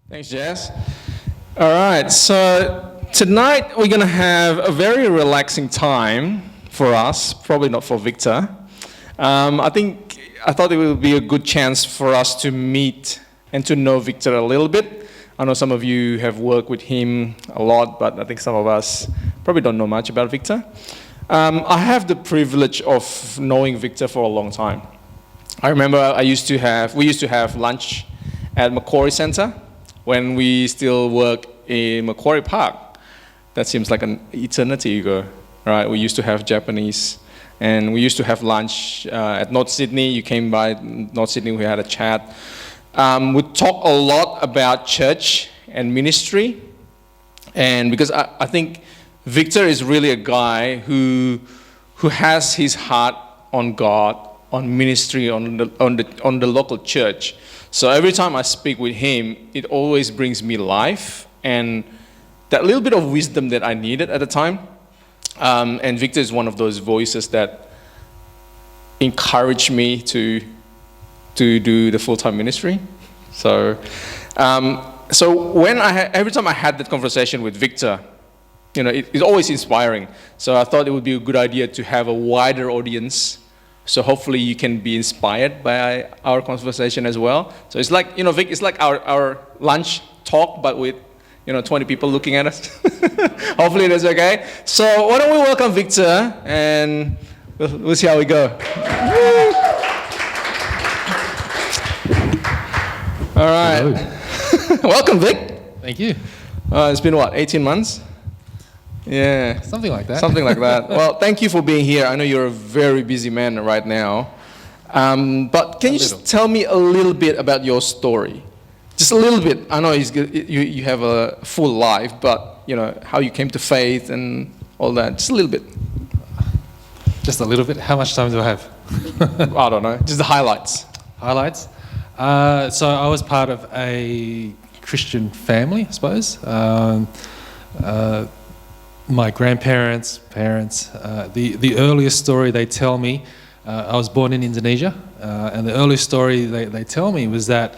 Thanks, Jess. All right, so tonight we're going to have a very relaxing time for us, probably not for Victor. I thought it would be a good chance for us to meet and to know Victor a little bit. I know some of you have worked with him a lot, but I think some of us probably don't know much about Victor. I have the privilege of knowing Victor for a long time. I remember we used to have lunch at Macquarie Centre when we still work in Macquarie Park. That seems like an eternity ago, right? We used to have Japanese, and we used to have lunch at North Sydney. You came by North Sydney, we had a chat. We talk a lot about church and ministry, and because I think Victor is really a guy who has his heart on God, on ministry, on the local church. So every time I speak with him, it always brings me life and that little bit of wisdom that I needed at the time. And Victor is one of those voices that encouraged me to do the full-time ministry. So every time I had that conversation with Victor, it's always inspiring. So I thought it would be a good idea to have a wider audience. So hopefully you can be inspired by our conversation as well. So it's like, Vic, it's like our lunch talk, but with, 20 people looking at us. Hopefully that's okay. So why don't we welcome Victor, and we'll see how we go. All right. Welcome, Vic. Thank you. It's been 18 months? Yeah. Something like that. Something like that. Well, thank you for being here. I know you're a very busy man right now. But can you just tell me a little bit about your story? Just a little bit. I know you have a full life, but, how you came to faith and all that. Just a little bit. Just a little bit? How much time do I have? I don't know. Just the highlights. Highlights? So I was part of a Christian family, I suppose. My grandparents, parents, the earliest story they tell me, I was born in Indonesia, and the earliest story they tell me was that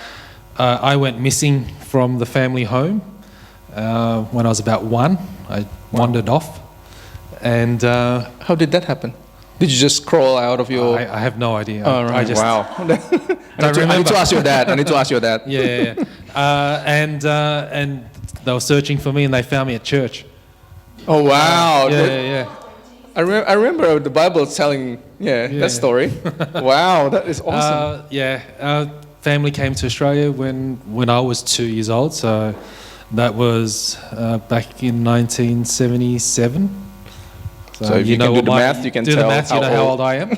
I went missing from the family home when I was about 1. I wandered off, and how did that happen? Did you just crawl out of your... I have no idea. Oh, right. Wow. I need to ask your dad. Yeah. And they were searching for me, and they found me at church. Oh, wow. Yeah. I remember the Bible telling that story. Wow, that is awesome. Family came to Australia when I was 2 years old, so that was back in 1977. So if you can do the math, you can do tell the math, how old I am.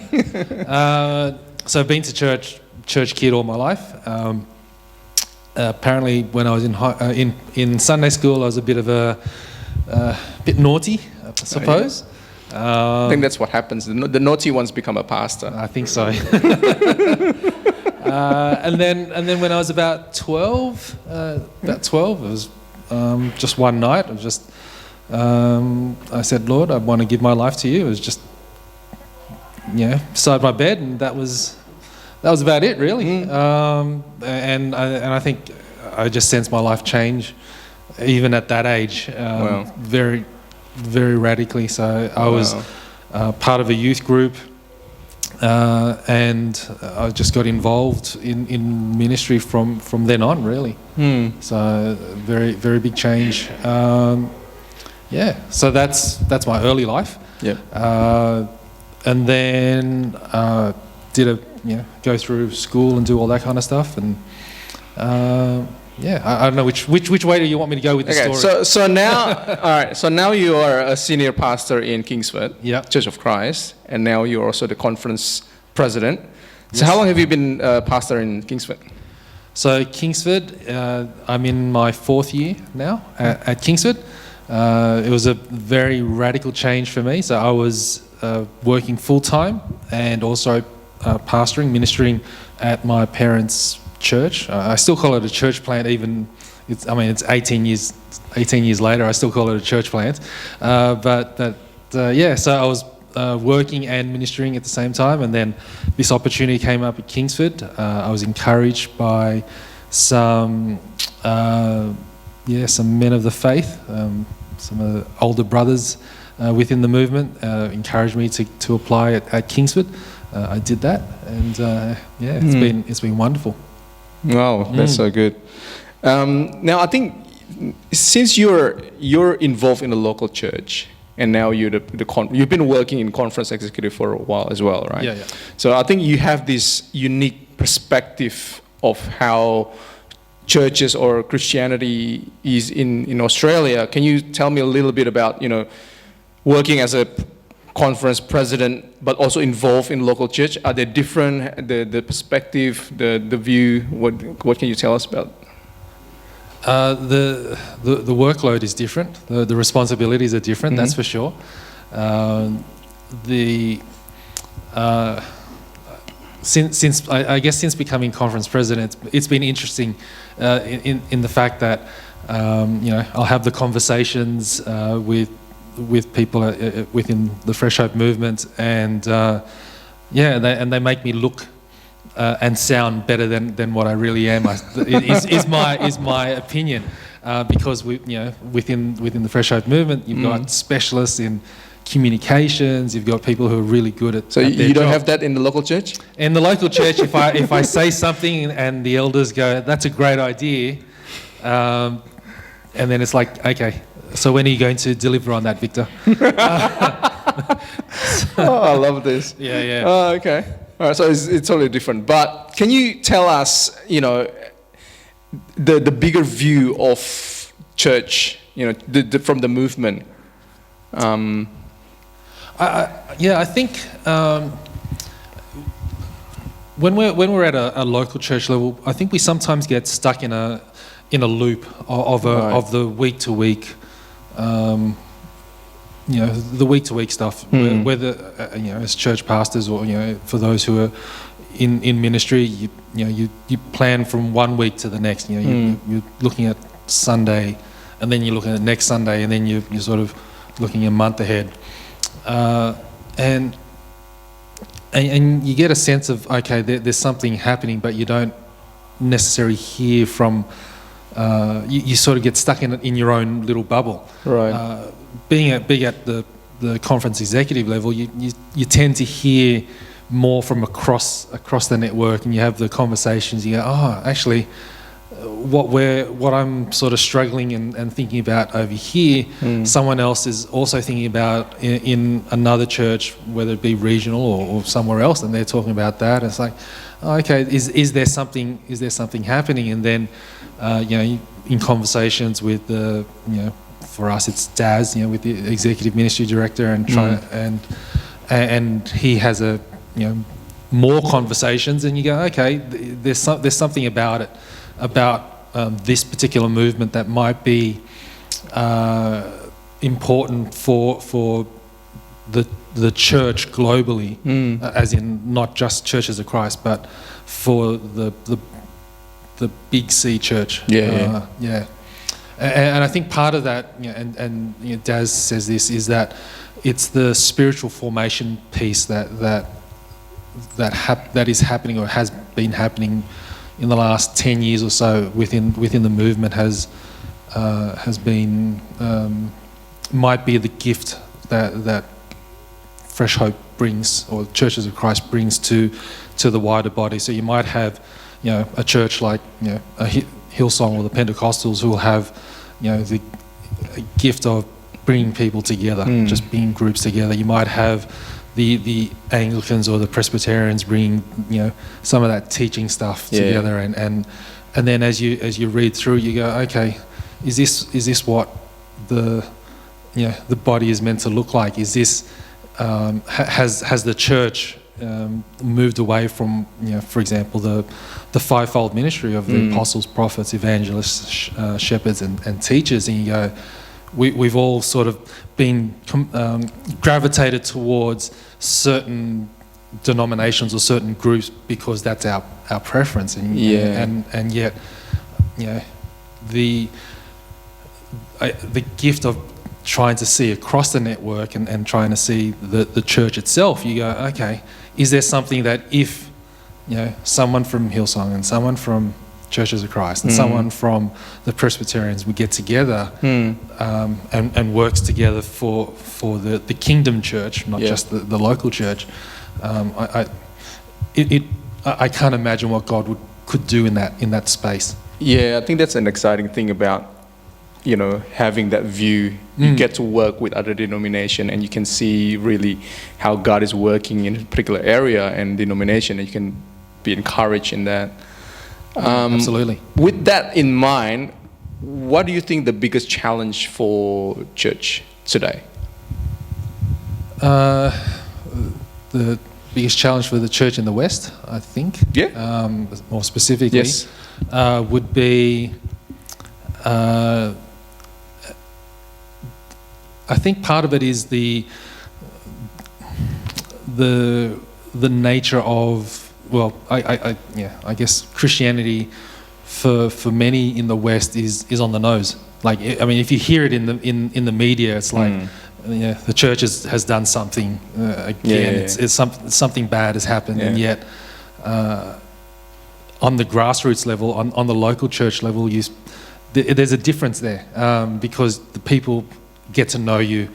So I've been to church kid all my life. Apparently, when I was in Sunday school, I was a bit of a bit naughty, I suppose. I think that's what happens. The naughty ones become a pastor. I think so. And then when I was about 12, it was just one night. I said, Lord, I want to give my life to you. It was just, beside my bed, and that was about it, really. And I think I just sensed my life change, even at that age, very, very radically. So I was part of a youth group, and I just got involved in ministry from then on, really. So very, very big change. So that's my early life. Yeah. And then did go through school and do all that kind of stuff, and I don't know which way do you want me to go with the story. So now, all right. So now you are a senior pastor in Kingsford, Church of Christ, and now you're also the conference president. So how long have you been pastor in Kingsford? So Kingsford, I'm in my 4th year now at Kingsford. It was a very radical change for me. So I was working full time and also pastoring, ministering at my parents' church. I still call it a church plant, even it's 18 years later. I still call it a church plant. So I was working and ministering at the same time, and then this opportunity came up at Kingsford. I was encouraged by some some men of the faith, some of the older brothers within the movement encouraged me to apply at Kingsford. I did that, and it's been wonderful. Wow, that's so good. Now, I think since you're involved in the local church, and now you've been working in conference executive for a while as well, right? Yeah. So I think you have this unique perspective of how churches or Christianity is in Australia. Can you tell me a little bit about, working as a conference president, but also involved in local church? Are they different? The perspective, the view. What can you tell us about? The workload is different. The responsibilities are different. That's for sure. Since becoming conference president, it's been interesting in the fact that I'll have the conversations with people within the Fresh Hope movement, and they make me look and sound better than what I really am. Is my opinion, because within the Fresh Hope movement, you've got specialists in communications. You've got people who are really good at. So you don't have that in the local church? In the local church, if I say something and the elders go, "That's a great idea," and then it's like, okay, so when are you going to deliver on that, Victor? I love this. Yeah. Oh, okay. All right, so it's totally different. But can you tell us, the bigger view of church, from the movement? I think when we're at a local church level, I think we sometimes get stuck in a loop of the week to week. The week-to-week stuff, whether as church pastors or for those who are in ministry, you plan from one week to the next. You're looking at Sunday, and then you're looking at next Sunday, and then you're sort of looking a month ahead, and you get a sense of, okay, there's something happening, but you don't necessarily hear from. You sort of get stuck in your own little bubble. Right. Being at the conference executive level, you tend to hear more from across the network, and you have the conversations. You go, oh, actually, what I'm sort of struggling and thinking about over here, someone else is also thinking about in another church, whether it be regional or somewhere else, and they're talking about that. It's like, oh, okay, is there something happening? And then in conversations with the for us it's Daz, with the executive ministry director, and he has more conversations, and you go, okay, there's something about it, about this particular movement that might be important for the church globally, as in not just Churches of Christ, but for the big C church. Yeah. And I think part of that, and Daz says this, is that it's the spiritual formation piece that is happening, or has been happening in the last 10 years or so within the movement, has been might be the gift that Fresh Hope brings, or Churches of Christ brings to the wider body. So you might have a church like a Hillsong or the Pentecostals, who will have the gift of bringing people together, just being groups together. You might have the Anglicans or the Presbyterians bringing some of that teaching stuff together, and then as you read through, you go, okay, is this what the body is meant to look like? Is this has the church moved away from, for example, the fivefold ministry of the apostles, prophets, evangelists, shepherds, and teachers, and you go, we've all sort of been gravitated towards certain denominations or certain groups because that's our preference, and yet the gift of trying to see across the network and trying to see the church itself, you go, okay, is there something that if someone from Hillsong and someone from Churches of Christ, and someone from the Presbyterians would get together and works together for the kingdom church, not just the local church. I can't imagine what God could do in that space. Yeah, I think that's an exciting thing about, having that view. You get to work with other denomination, and you can see really how God is working in a particular area and denomination, and you can be encouraged in that. Absolutely. With that in mind, what do you think the biggest challenge for church today? The biggest challenge for the church in the West, I think, more specifically, would be, I think part of it is the nature of, I guess Christianity for many in the West is on the nose. Like, I mean, if you hear it in the media, it's like, the church has done something again. It's something bad has happened, and yet on the grassroots level, on the local church level, there's a difference there, because the people get to know you,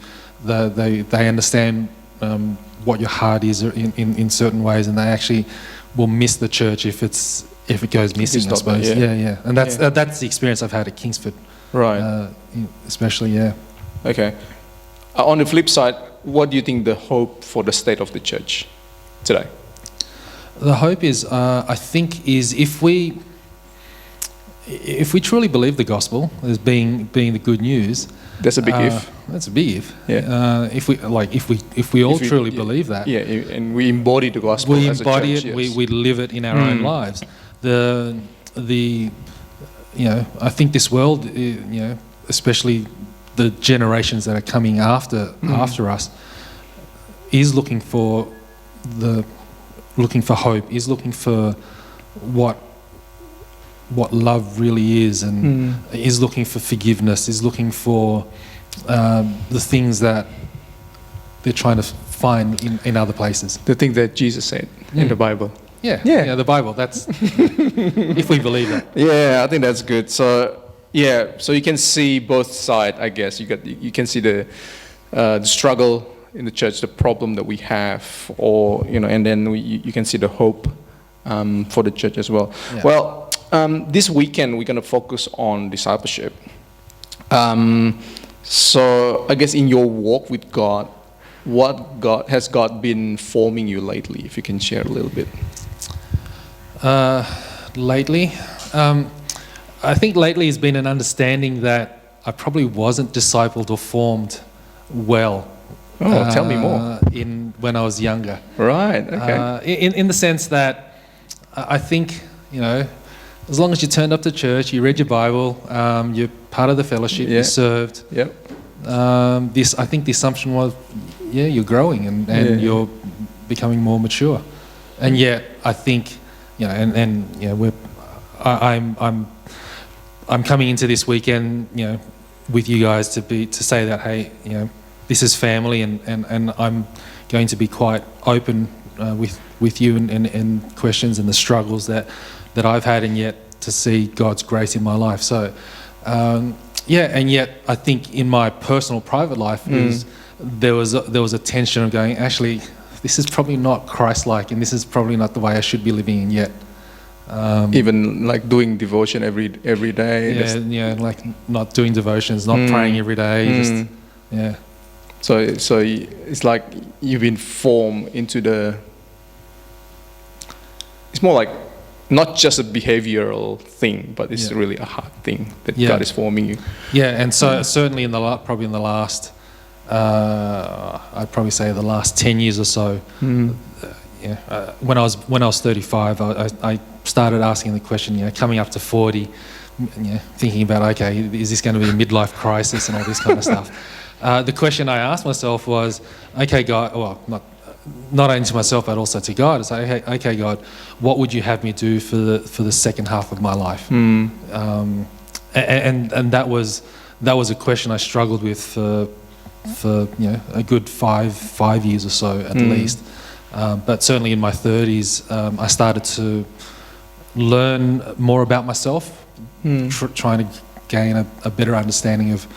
they understand what your heart is in certain ways, and they actually will miss the church if it goes missing, I suppose. And that's the experience I've had at Kingsford, right? Especially, Okay. On the flip side, what do you think the hope for the state of the church today? The hope is, I think, is if we truly believe the gospel as being the good news. That's a big if. That's a big if. Yeah. If we all truly believe that. Yeah, and we embody the gospel. We as embody a church, it. We live it in our own lives. I think this world, especially the generations that are coming after us, is looking for hope. Is looking for what love really is, and is looking for forgiveness, is looking for the things that they're trying to find in other places. The thing that Jesus said in the Bible. Yeah, the Bible. That's if we believe that. Yeah, I think that's good. So you can see both sides, I guess. You can see the struggle in the church, the problem that we have, and then you can see the hope for the church as well. Yeah. Well, this weekend we're going to focus on discipleship. So I guess in your walk with God, has God been forming you lately? If you can share a little bit. Lately, I think lately has been an understanding that I probably wasn't discipled or formed well. Oh, tell me more. When I was younger. Right. Okay. In the sense that I think, as long as you turned up to church, you read your Bible, you're part of the fellowship, you served. Yep. I think the assumption was, you're growing and you're becoming more mature, and yet I think, I'm coming into this weekend, with you guys to say that, hey, this is family, and I'm going to be quite open with you and questions and the struggles that I've had, and yet to see God's grace in my life. So, and yet I think in my personal private life there was a tension of going, actually, this is probably not Christ-like, and this is probably not the way I should be living, and yet. Even like doing devotion every day. Like not doing devotions, not praying every day. So it's like you've been formed into the. It's more like not just a behavioral thing, but it's really a heart thing that God is forming you. Yeah, and so certainly probably in the last, I'd probably say the last 10 years or so. When I was 35, I started asking the question, coming up to 40, thinking about, okay, is this going to be a midlife crisis and all this kind of stuff? The question I asked myself was, okay, God, well, not only to myself but also to God. It's like, okay, God, what would you have me do for the second half of my life? And that was a question I struggled with for a good five years or so at least. But certainly in my 30s, I started to learn more about myself, trying to gain a better understanding of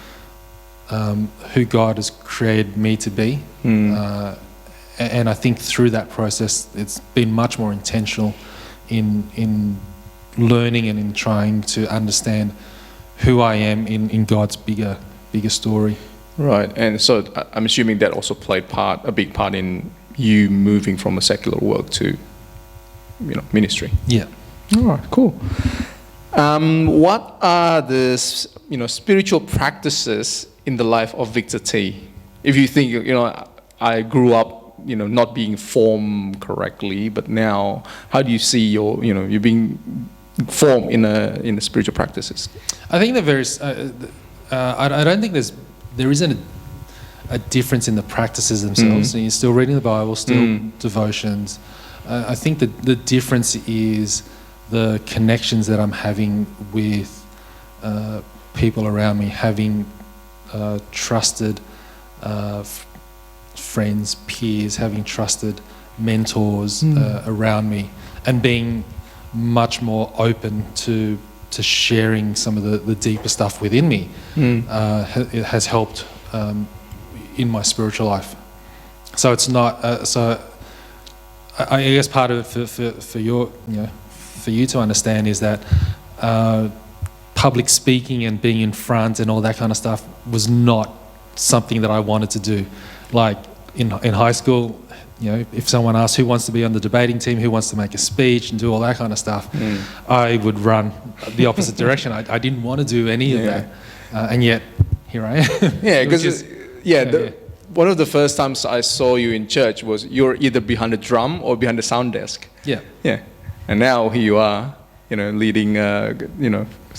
who God has created me to be. And I think through that process, it's been much more intentional in learning and in trying to understand who I am in God's bigger story. Right, and so I'm assuming that also played a big part in you moving from a secular work to, ministry. Yeah. All right, cool. What are the spiritual practices in the life of Victor T? If you think, I grew up, not being formed correctly, but now, how do you see you're being formed in the spiritual practices? I think that I don't think there isn't a difference in the practices themselves. You're still reading the Bible, still devotions. I think that the difference is the connections that I'm having with people around me, having trusted friends, peers, having trusted mentors around me, and being much more open to sharing some of the deeper stuff within me. It has helped in my spiritual life. So it's not. So I guess part of it for you to understand is that public speaking and being in front and all that kind of stuff was not something that I wanted to do. Like in high school, if someone asked who wants to be on the debating team, who wants to make a speech and do all that kind of stuff, I would run the opposite direction. I didn't want to do any of that, and yet here I am. Yeah, because one of the first times I saw you in church was you're either behind the drum or behind the sound desk. Yeah. Yeah, and now here you are, leading,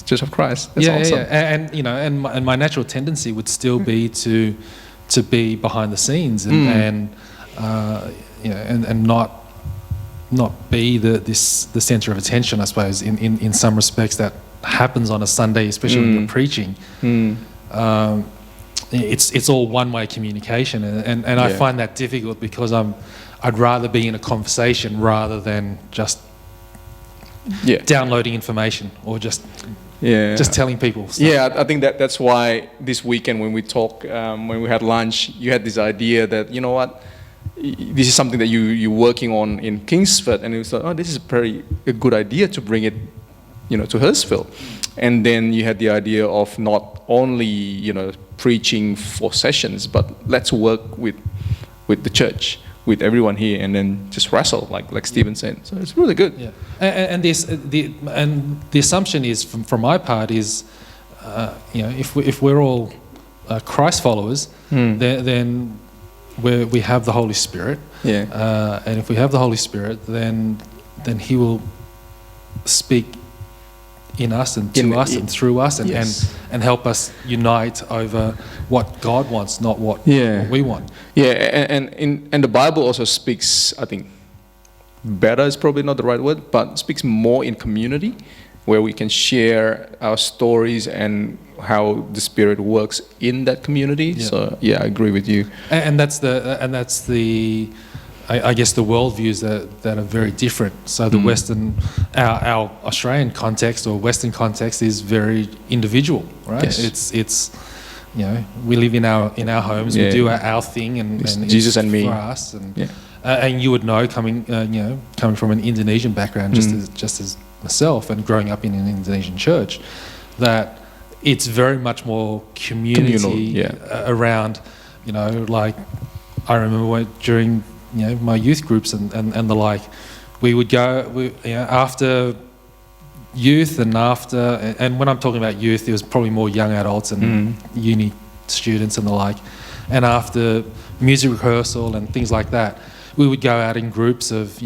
Church of Christ. That's awesome. Yeah, and my natural tendency would still be to be behind the scenes and not be the center of attention, I suppose, in some respects that happens on a Sunday, especially when you're preaching. It's all one-way communication, and I find that difficult because I'd rather be in a conversation rather than just downloading information or just telling people stuff. Yeah, I think that's why this weekend when we talked, when we had lunch, you had this idea that, this is something that you're working on in Kingsford, and it was like, this is a good idea to bring it, to Hurstville. And then you had the idea of not only, preaching for sessions, but let's work with the church, with everyone here, and then just wrestle, like Stephen said. So it's really good. Yeah, and the assumption is, from my part, is, if we're all Christ followers, then we have the Holy Spirit. Yeah. And if we have the Holy Spirit, then He will speak in us and to us and through us, and help us unite over what God wants, not what we want. Yeah, and the Bible also speaks, I think, better is probably not the right word, but speaks more in community, where we can share our stories and how the Spirit works in that community. Yeah. So I agree with you. And that's the I guess the worldviews that are very different. So the Western, our Australian context or Western context is very individual, right? Yes. It's we live in our homes, we do our thing, and Jesus and me for us. And you would know, coming from an Indonesian background, just as myself, and growing up in an Indonesian church, that it's very much more community around. Like I remember during my youth groups and the like, we would go after youth and when I'm talking about youth, it was probably more young adults and uni students and the like, and after music rehearsal and things like that, we would go out in groups of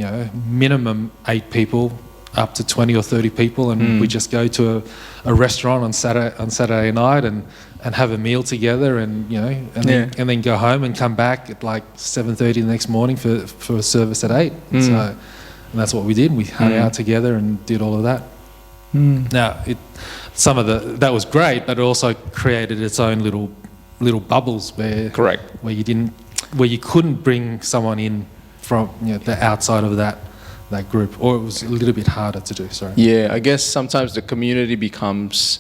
minimum 8 people up to 20 or 30 people, and we just go to a restaurant on Saturday night and have a meal together, and then go home and come back at like 7:30 the next morning for a service at 8. So, and that's what we did. We hung out together and did all of that. Now, that was great, but it also created its own little bubbles where you couldn't bring someone in from the outside of that that group, or it was a little bit harder to do. Sorry. Yeah, I guess sometimes the community becomes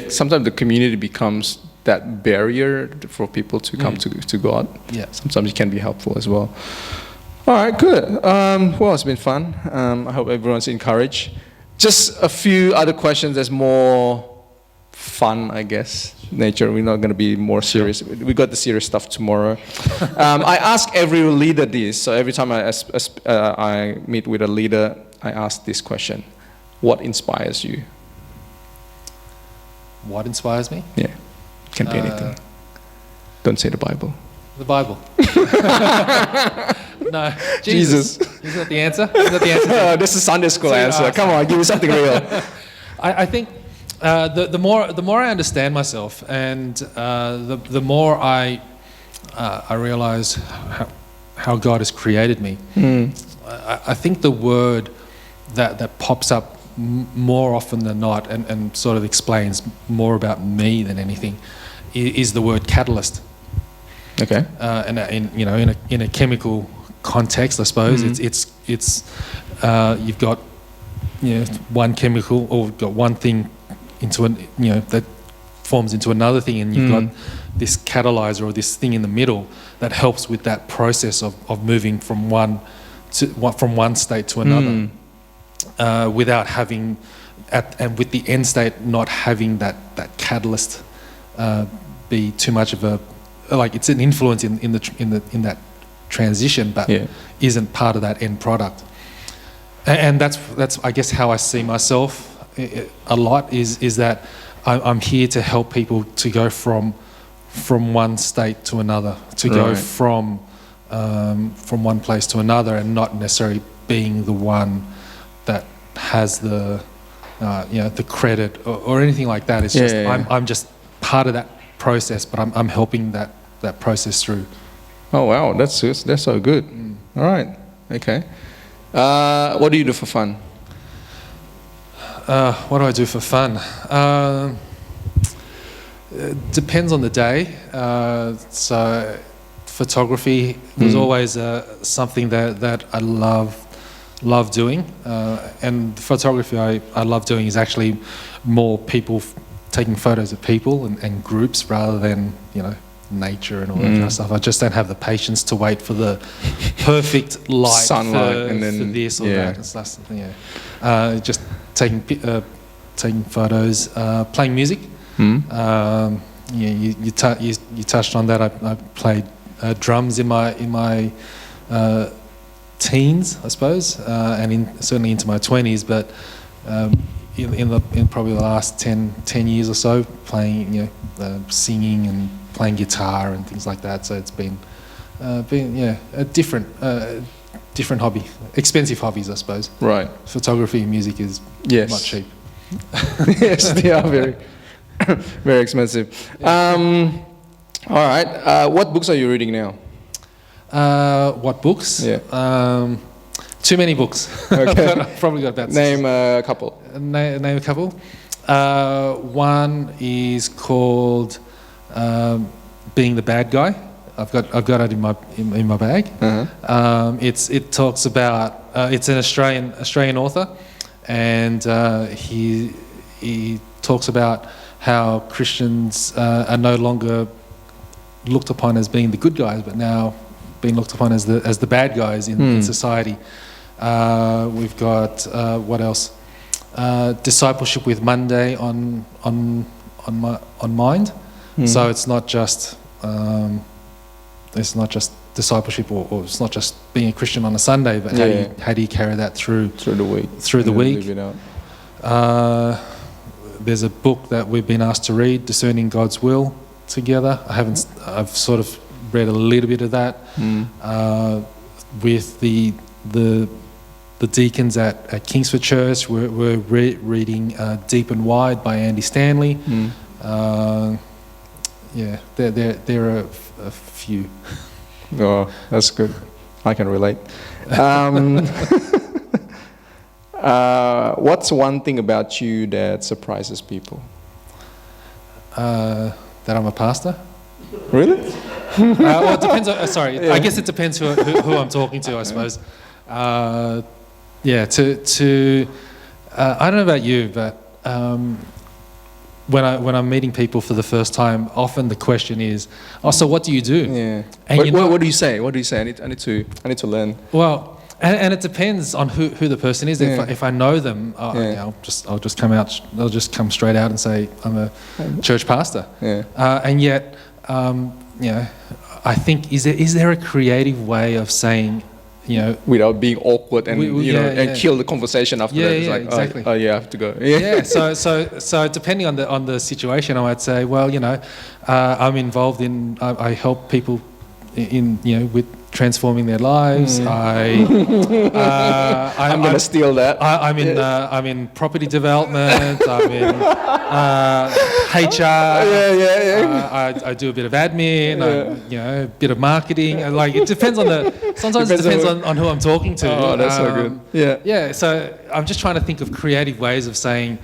sometimes the community becomes that barrier for people to come to God. Yeah. Sometimes it can be helpful as well. All right, good. Well, it's been fun. I hope everyone's encouraged. Just a few other questions that's more fun, I guess, nature. We're not going to be more serious. We got the serious stuff tomorrow. I ask every leader this. So every time I meet with a leader, I ask this question. What inspires you? What inspires me? Yeah, can be anything. Don't say the Bible. The Bible. No, Jesus. Is that the answer? Is that the answer? This is Sunday school answer. Come on, give me something real. I think the more I understand myself, and the more I realize how God has created me. I think the word that pops up more often than not, and sort of explains more about me than anything, is the word catalyst. Okay. And in a chemical context, I suppose it's you've got one chemical, or you've got one thing into that forms into another thing, and you've got this catalyzer or this thing in the middle that helps with that process of moving from one state to another, without having and with the end state not having that catalyst be too much of a, like, it's an influence in that transition, but isn't part of that end product. And that's I guess how I see myself a lot, is that I'm here to help people to go from one state to another, to go from one place to another, and not necessarily being the one that has the credit or anything like that. It's just I'm just part of that process, but I'm helping that process through. Oh wow, that's so good. All right, okay. What do you do for fun? What do I do for fun? Depends on the day. So photography was always something that I love doing, and the photography I love doing is actually more people taking photos of people and groups, rather than nature and all that kind of stuff. I just don't have the patience to wait for the perfect light, sunlight, and then for this or that. It's less, just taking photos, playing music. You touched on that. I played drums in my teens, I suppose, and certainly into my 20s. But in probably the last 10 years or so, playing, singing and playing guitar and things like that. So it's been a different hobby, expensive hobbies, I suppose. Right. Photography and music is not cheap. Yes, they are very, very expensive. All right. What books are you reading now? What books? Yeah. Too many books. Okay. I've probably got about Name a couple. Name a couple. One is called Being the Bad Guy. I've got it in my bag. It talks about it's an Australian author, and he talks about how Christians are no longer looked upon as being the good guys, but now being looked upon as the bad guys in society. We've got what else? Discipleship with Monday on Mind. So it's not just discipleship, or it's not just being a Christian on a Sunday, but how do you carry that through the week? Live it out. There's a book that we've been asked to read, Discerning God's Will, together. I've sort of read a little bit of that with the deacons at Kingsford Church. We're reading Deep and Wide by Andy Stanley. There are a few. Oh, that's good. I can relate. What's one thing about you that surprises people? That I'm a pastor. Really? Well, it depends. I guess it depends who I'm talking to, I suppose. Yeah. I don't know about you, but when I'm meeting people for the first time, often the question is, "Oh, so what do you do?" Yeah. And What do you say? What do you say? I need to learn. Well, and it depends on who the person is. If I know them, I'll just come out. I'll just come straight out and say I'm a church pastor. Yeah. And yet, I think is there a creative way of saying, without being awkward and kill the conversation after that. It's like, exactly. Oh, yeah, I have to go. Yeah. So depending on the situation, I might say, well, I'm involved in. I help people in with transforming their lives. I'm going to steal that. I'm in property development. I'm in HR. I do a bit of admin. A bit of marketing. Like it depends on Sometimes it depends on who I'm talking to. Oh, that's so good. Yeah. Yeah. So I'm just trying to think of creative ways of saying,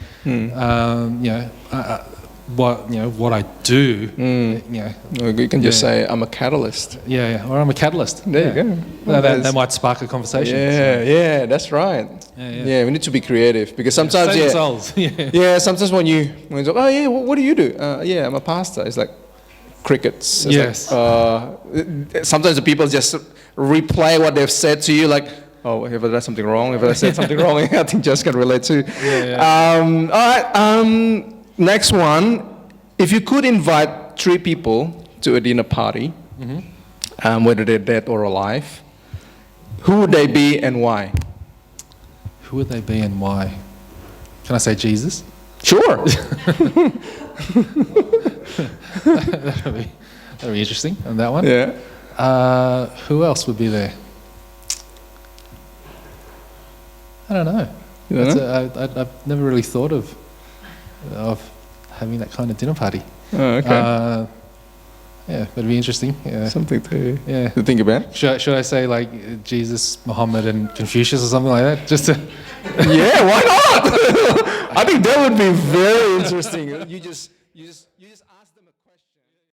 what I do. You can just say I'm a catalyst. Or I'm a catalyst. There you go. That might spark a conversation. Yeah, that's right. Yeah, we need to be creative because sometimes sometimes when you talk, what do you do? I'm a pastor. It's like crickets. It's like, sometimes the people just replay what they've said to you, like, oh, have I done something wrong? Have I said something wrong? I think Josh can relate too. All right. Next one. If you could invite 3 people to a dinner party, whether they're dead or alive, who would they be and why? Who would they be and why? Can I say Jesus? Sure. That'd be interesting on that one. Yeah. Who else would be there? I don't know. You don't know? I've never really thought of having that kind of dinner party. Oh, okay. It'd be interesting. Something to think about. Should I say like Jesus, Muhammad, and Confucius or something like that? Just to why not? I think that would be very interesting. You just